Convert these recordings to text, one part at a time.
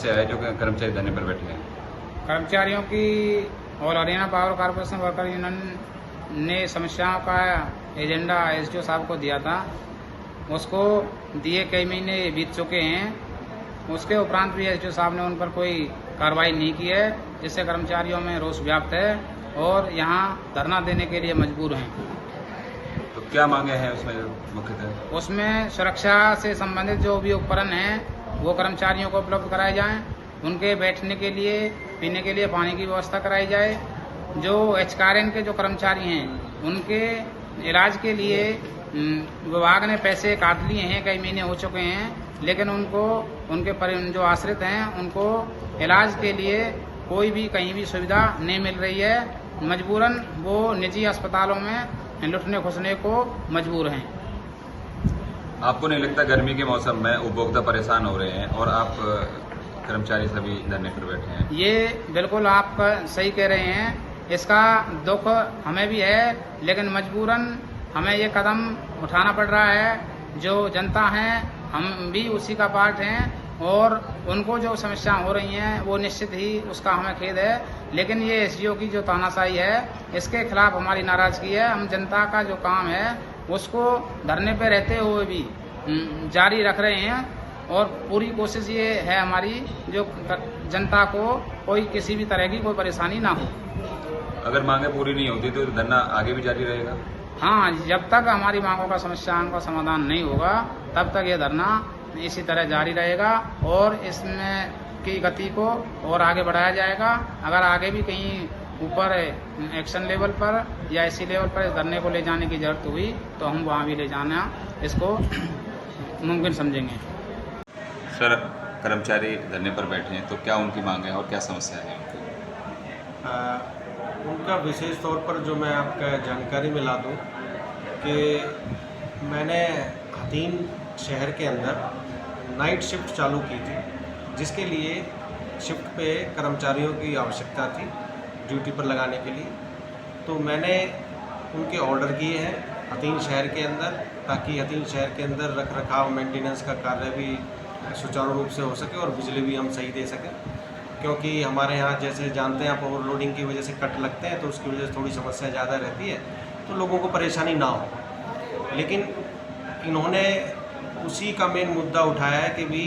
समस्या है जो कि कर्मचारी धरने पर बैठे हैं? कर्मचारियों की और Haryana power corporation worker union ने समस्याओं का एजेंडा एसडीओ साहब को दिया था। उसको दिए कई महीने बीत चुके हैं। उसके उपरांत भी एसडीओ साहब ने उन पर कोई कार्रवाई नहीं की है, जिससे कर्मचारियों में रोष व्याप्त है और यहाँ धरना देने के लिए मजबूर हैं। तो क्या मांगे हैं उसमें मुख्यतः? उसमें सुरक्षा से संबंधित जो भी उपकरण हैं वो कर्मचारियों को उपलब्ध कराए जाएं, उनके बैठने के लिए, पीने के लिए पानी की व्यवस्था कराई जाए। जो एचकारेन के जो कर्मचारी हैं उनके इलाज के लिए विभाग ने पैसे काट लिए हैं, कई महीने हो चुके हैं, लेकिन उनको उनके जो आश्रित हैं उनको इलाज के लिए कोई भी कहीं भी सुविधा नहीं मिल रही है। मजबूरन वो निजी अस्पतालों में लुटने खुसने को मजबूर हैं। आपको नहीं लगता गर्मी के मौसम में उपभोक्ता परेशान हो रहे हैं और आप कर्मचारी सभी धरने पर बैठे हैं? ये बिल्कुल आप सही कह रहे हैं। इसका दुख हमें भी है, लेकिन मजबूरन हमें ये कदम उठाना पड़ रहा है। जो जनता है हम भी उसी का पार्ट हैं और उनको जो समस्या हो रही हैं वो निश्चित ही उसका हमें खेद है, लेकिन ये एसडीओ की जो तानाशाही है इसके खिलाफ हमारी नाराजगी है। हम जनता का जो काम है उसको धरने पे रहते हुए भी जारी रख रहे हैं और पूरी कोशिश ये है हमारी जो जनता को कोई किसी भी तरह की कोई परेशानी ना हो। अगर मांगे पूरी नहीं होती तो धरना आगे भी जारी रहेगा? हाँ, जब तक हमारी मांगों का समस्याओं का समाधान नहीं होगा तब तक ये धरना इसी तरह जारी रहेगा और इसमें की गति को और आगे बढ़ाया जाएगा। अगर आगे भी कहीं ऊपर एक्शन लेवल पर या इसी लेवल पर इस धरने को ले जाने की जरूरत हुई तो हम वहाँ भी ले जाना इसको मुमकिन समझेंगे। सर, कर्मचारी धरने पर बैठे हैं तो क्या उनकी मांग है और क्या समस्या है उनकी? उनका विशेष तौर पर जो मैं आपका जानकारी में ला दूँ कि मैंने हथीन शहर के अंदर नाइट शिफ्ट चालू की थी, जिसके लिए शिफ्ट पे कर्मचारियों की आवश्यकता थी ड्यूटी पर लगाने के लिए। तो मैंने उनके ऑर्डर किए हैं हथीन शहर के अंदर, ताकि हथीन शहर के अंदर रख रखाव मेंटेनेंस का कार्य भी सुचारू रूप से हो सके और बिजली भी हम सही दे सकें। क्योंकि हमारे यहाँ जैसे जानते हैं आप, ओवरलोडिंग की वजह से कट लगते हैं तो उसकी वजह से थोड़ी समस्या ज़्यादा रहती है, तो लोगों को परेशानी ना हो। लेकिन इन्होंने उसी का मेन मुद्दा उठाया है कि भी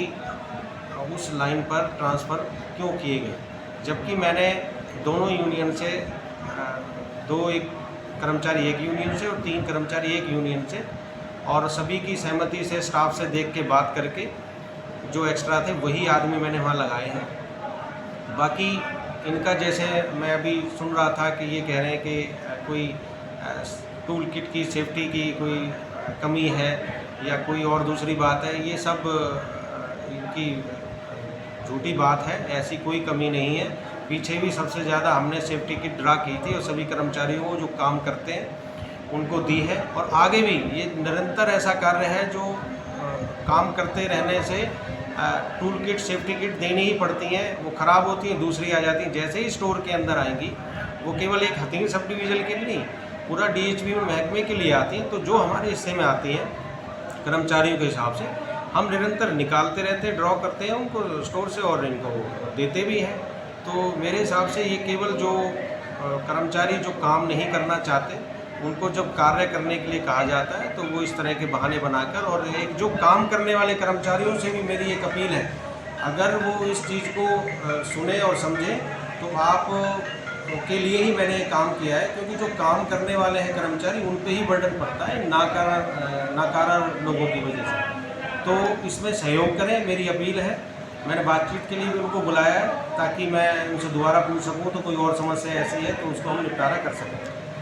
उस लाइन पर ट्रांसफ़र क्यों किए गए, जबकि मैंने दोनों यूनियन से एक कर्मचारी एक यूनियन से और 3 कर्मचारी एक यूनियन से, और सभी की सहमति से स्टाफ से देख के बात करके जो एक्स्ट्रा थे वही आदमी मैंने वहाँ लगाए हैं। बाकी इनका जैसे मैं अभी सुन रहा था कि ये कह रहे हैं कि कोई टूल किट की सेफ्टी की कोई कमी है या कोई और दूसरी बात है, ये सब इनकी झूठी बात है। ऐसी कोई कमी नहीं है। पीछे भी सबसे ज़्यादा हमने सेफ्टी किट ड्रा की थी और सभी कर्मचारियों को जो काम करते हैं उनको दी है, और आगे भी ये निरंतर ऐसा कार्य है जो काम करते रहने से टूल किट सेफ्टी किट देनी ही पड़ती हैं। वो ख़राब होती हैं, दूसरी आ जाती हैं। जैसे ही स्टोर के अंदर आएंगी वो केवल एक हथीन सब डिवीज़न के लिए नहीं, पूरा डीएचबी में महकमे के लिए आती हैं। तो जो हमारे हिस्से में आती हैं कर्मचारियों के हिसाब से हम निरंतर निकालते रहते हैं, ड्रॉ करते हैं उनको स्टोर से और इनको देते भी हैं। तो मेरे हिसाब से ये केवल जो कर्मचारी जो काम नहीं करना चाहते उनको जब कार्य करने के लिए कहा जाता है तो वो इस तरह के बहाने बनाकर, और एक जो काम करने वाले कर्मचारियों से भी मेरी एक अपील है, अगर वो इस चीज़ को सुने और समझें तो आप के लिए ही मैंने काम किया है, क्योंकि जो काम करने वाले हैं कर्मचारी उन पे ही बर्डन पड़ता है नाकारण लोगों की वजह से। तो इसमें सहयोग करें, मेरी अपील है। मैंने बातचीत के लिए भी उनको बुलाया है ताकि मैं उनसे दोबारा पूछ सकूं तो कोई और समस्या ऐसी है तो उसको हम निपटारा कर सकें।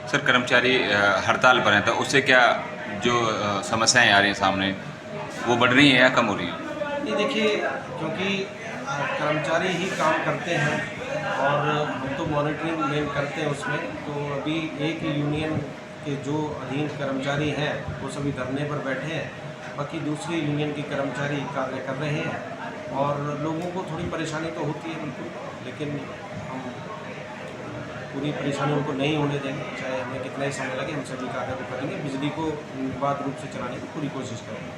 सर, कर्मचारी हड़ताल पर हैं तो उससे क्या जो समस्याएं आ रही हैं सामने वो बढ़ रही हैं या कम हो रही हैं? नहीं, देखिए, क्योंकि कर्मचारी ही काम करते हैं और हम तो मॉनिटरिंग मेन करते हैं उसमें। तो अभी एक यूनियन के जो अधीन कर्मचारी हैं वो सभी धरने पर बैठे हैं, बाकी दूसरी यूनियन के कर्मचारी कार्य कर रहे हैं और लोगों को थोड़ी परेशानी तो होती है बिल्कुल, लेकिन हम पूरी परेशानी उनको नहीं होने देंगे। चाहे हमें कितना ही समय लगे, हम सभी कार्य को करेंगे, बिजली को निर्बाध रूप से चलाने की पूरी कोशिश करेंगे।